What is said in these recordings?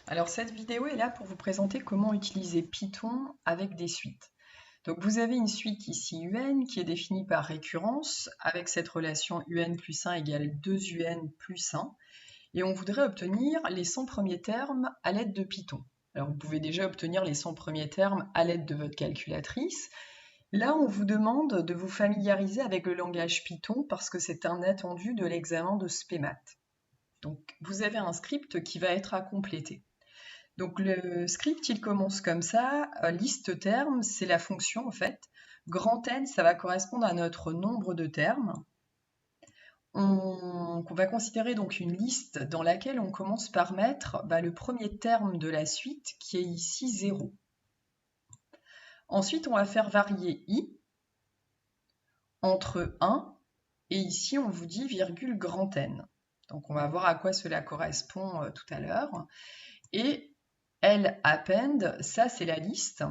Alors cette vidéo est là pour vous présenter comment utiliser Python avec des suites. Donc vous avez une suite ici UN qui est définie par récurrence avec cette relation UN plus 1 égale 2 UN plus 1 et on voudrait obtenir les 100 premiers termes à l'aide de Python. Alors vous pouvez déjà obtenir les 100 premiers termes à l'aide de votre calculatrice. Là on vous demande de vous familiariser avec le langage Python parce que c'est un attendu de l'examen de SPEMAT. Donc vous avez un script qui va être à compléter. Donc le script, il commence comme ça. Liste termes, c'est la fonction en fait. Grand N, ça va correspondre à notre nombre de termes. On va considérer donc une liste dans laquelle on commence par mettre le premier terme de la suite qui est ici 0. Ensuite, on va faire varier i entre 1 et ici on vous dit virgule grand N. Donc on va voir à quoi cela correspond tout à l'heure. Et L append, ça c'est la liste.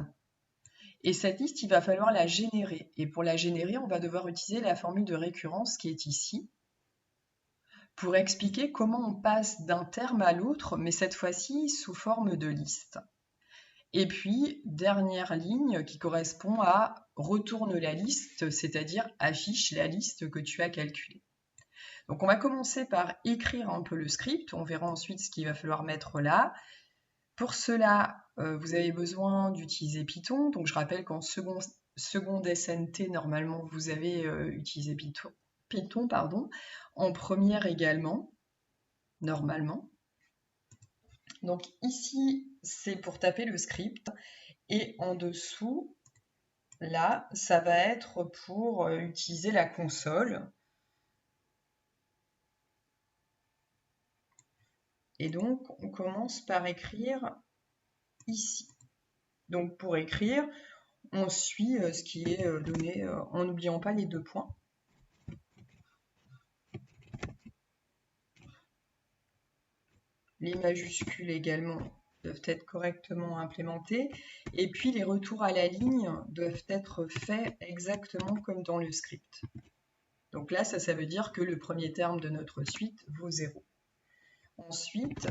Et cette liste, il va falloir la générer. Et pour la générer, on va devoir utiliser la formule de récurrence qui est ici pour expliquer comment on passe d'un terme à l'autre, mais cette fois-ci sous forme de liste. Et puis, dernière ligne qui correspond à retourne la liste, c'est-à-dire affiche la liste que tu as calculée. Donc on va commencer par écrire un peu le script, on verra ensuite ce qu'il va falloir mettre là. Pour cela, vous avez besoin d'utiliser Python. Donc je rappelle qu'en seconde SNT, normalement, vous avez utilisé Python, en première également, normalement. Donc ici, c'est pour taper le script. Et en dessous, là, ça va être pour utiliser la console. Et donc, on commence par écrire ici. Donc, pour écrire, on suit ce qui est donné en n'oubliant pas les 2 points. Les majuscules également doivent être correctement implémentées. Et puis, les retours à la ligne doivent être faits exactement comme dans le script. Donc là, ça veut dire que le premier terme de notre suite vaut 0. Ensuite,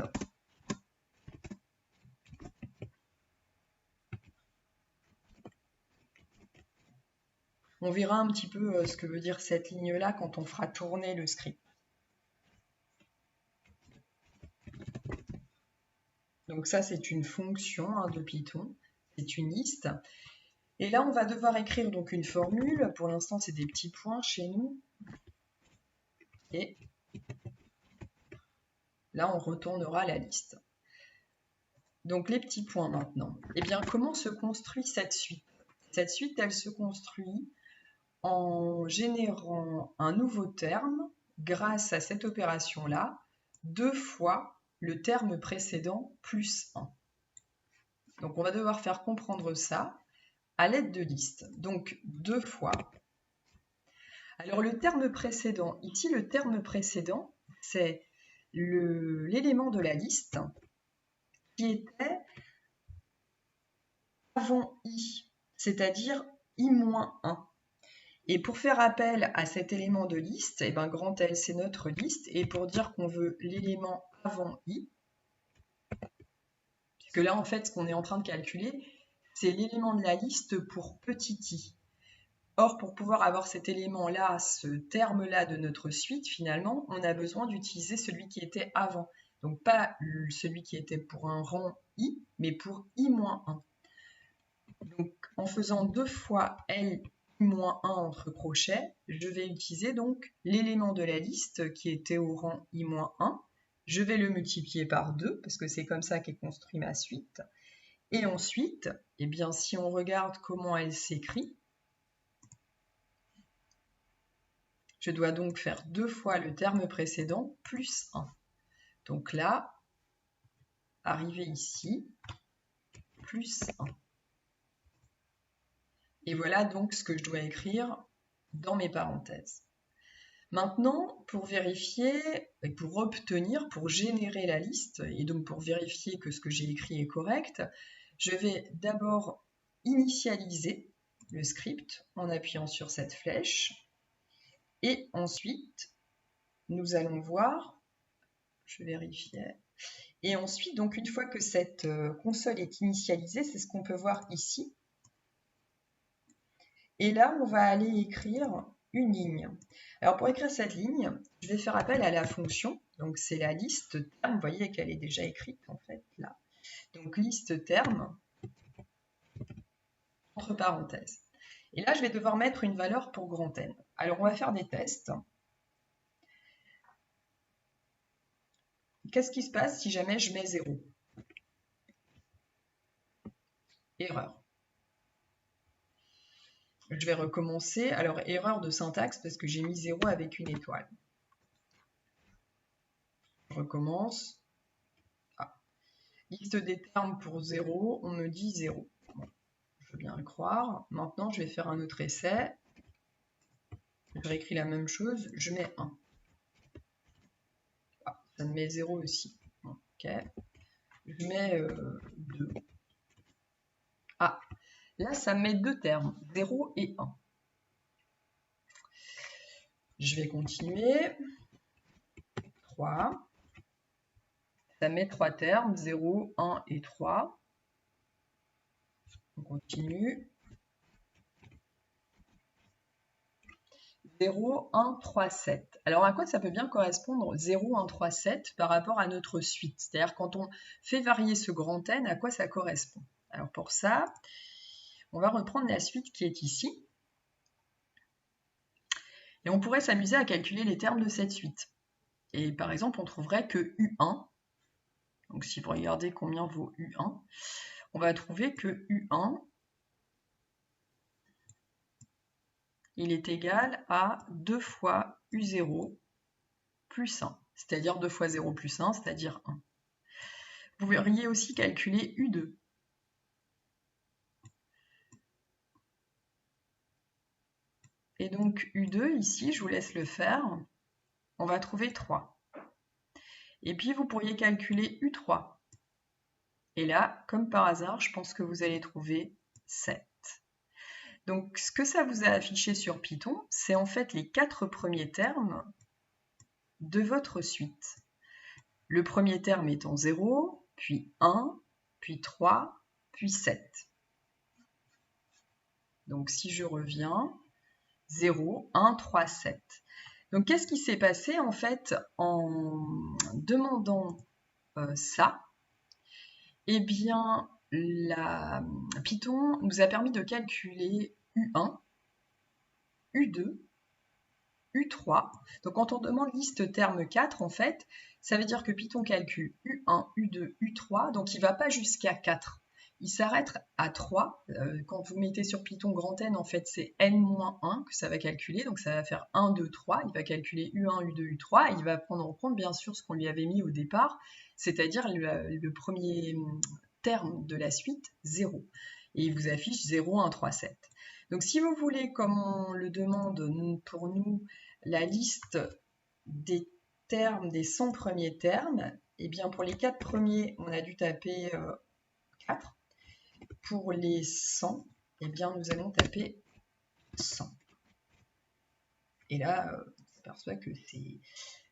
on verra un petit peu ce que veut dire cette ligne-là quand on fera tourner le script. Donc ça, c'est une fonction de Python, c'est une liste. Et là, on va devoir écrire donc une formule. Pour l'instant, c'est des petits points chez nous. Et là, on retournera la liste. Donc les petits points maintenant. Eh bien, comment se construit cette suite? Cette suite, elle se construit en générant un nouveau terme grâce à cette opération-là, 2 fois le terme précédent plus 1. Donc on va devoir faire comprendre ça à l'aide de listes. Donc 2 fois. Alors le terme précédent, ici le terme précédent, c'est l'élément de la liste qui était avant i, c'est-à-dire i-1. Et pour faire appel à cet élément de liste, grand L, c'est notre liste. Et pour dire qu'on veut l'élément avant i, puisque là, en fait, ce qu'on est en train de calculer, c'est l'élément de la liste pour petit i. Or, pour pouvoir avoir cet élément-là, ce terme-là de notre suite, finalement, on a besoin d'utiliser celui qui était avant. Donc, pas celui qui était pour un rang i, mais pour i-1. Donc, en faisant 2 fois L -1 entre crochets, je vais utiliser donc l'élément de la liste qui était au rang i-1. Je vais le multiplier par 2 parce que c'est comme ça qu'est construit ma suite. Et ensuite, si on regarde comment elle s'écrit, je dois donc faire 2 fois le terme précédent plus 1. Donc là, arrivé ici, plus 1. Et voilà donc ce que je dois écrire dans mes parenthèses. Maintenant, pour vérifier, pour obtenir, pour générer la liste, et donc pour vérifier que ce que j'ai écrit est correct, je vais d'abord initialiser le script en appuyant sur cette flèche. Et ensuite, nous allons voir, je vérifiais, Et ensuite, donc une fois que cette console est initialisée, c'est ce qu'on peut voir ici. Et là, on va aller écrire une ligne. Alors pour écrire cette ligne, je vais faire appel à la fonction. Donc c'est la liste terme, vous voyez qu'elle est déjà écrite en fait là. Donc liste terme, entre parenthèses. Et là, je vais devoir mettre une valeur pour grand N. Alors on va faire des tests. Qu'est-ce qui se passe si jamais je mets 0? Erreur. Je vais recommencer. Alors, erreur de syntaxe parce que j'ai mis 0 avec une étoile. Je recommence. Ah. Liste des termes pour 0, on me dit 0. Bon, je veux bien le croire. Maintenant, je vais faire un autre essai. Je réécris la même chose, je mets 1. Ah, ça me met 0 aussi. Ok. Je mets 2. Ah, là, ça me met deux termes, 0 et 1. Je vais continuer. 3. Ça met 3 termes, 0, 1 et 3. On continue. 0, 1, 3, 7. Alors à quoi ça peut bien correspondre 0, 1, 3, 7 par rapport à notre suite? C'est-à-dire quand on fait varier ce grand N, à quoi ça correspond? Alors pour ça, on va reprendre la suite qui est ici. Et on pourrait s'amuser à calculer les termes de cette suite. Et par exemple, on trouverait que U1, donc si vous regardez combien vaut U1, on va trouver que U1, il est égal à 2 fois U0 plus 1, c'est-à-dire 2 fois 0 plus 1, c'est-à-dire 1. Vous pourriez aussi calculer U2. Et donc U2, ici, je vous laisse le faire, on va trouver 3. Et puis vous pourriez calculer U3. Et là, comme par hasard, je pense que vous allez trouver 7. Donc ce que ça vous a affiché sur Python, c'est en fait les 4 premiers termes de votre suite. Le premier terme étant 0, puis 1, puis 3, puis 7. Donc si je reviens, 0, 1, 3, 7. Donc qu'est-ce qui s'est passé en fait en demandant ça? Eh bien, Python nous a permis de calculer U1, U2, U3. Donc quand on demande liste terme 4, en fait, ça veut dire que Python calcule U1, U2, U3, donc il ne va pas jusqu'à 4. Il s'arrête à 3. Quand vous mettez sur Python grand N, en fait, c'est N-1 que ça va calculer. Donc ça va faire 1, 2, 3. Il va calculer U1, U2, U3. Et il va prendre en compte, bien sûr, ce qu'on lui avait mis au départ, c'est-à-dire le premier terme de la suite, 0. Et il vous affiche 0, 1, 3, 7. Donc si vous voulez, comme on le demande pour nous, la liste des termes, des 100 premiers termes, eh bien pour les 4 premiers, on a dû taper 4. Pour les 100, eh bien nous allons taper 100. Et là, on s'aperçoit que c'est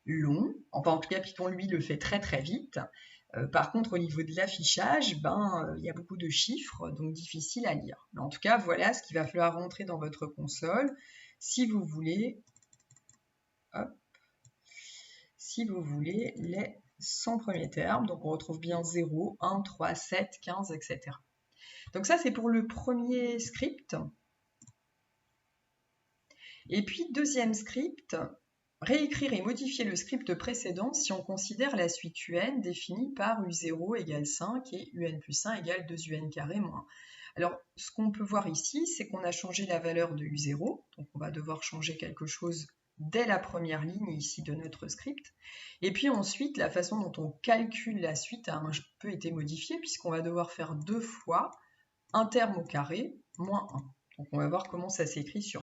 long. Enfin, en tout cas, Python, lui, le fait très très vite. Par contre, au niveau de l'affichage, il y a beaucoup de chiffres, donc difficile à lire. Mais en tout cas, voilà ce qu'il va falloir rentrer dans votre console si vous voulez, les 100 premiers termes. Donc on retrouve bien 0, 1, 3, 7, 15, etc. Donc ça, c'est pour le premier script. Et puis, deuxième script, réécrire et modifier le script précédent si on considère la suite UN définie par U0 égale 5 et UN plus 1 égale 2UN carré moins 1. Alors, ce qu'on peut voir ici, c'est qu'on a changé la valeur de U0, donc on va devoir changer quelque chose dès la première ligne ici de notre script. Et puis ensuite, la façon dont on calcule la suite a un peu été modifiée puisqu'on va devoir faire 2 fois un terme au carré moins 1. Donc on va voir comment ça s'écrit sur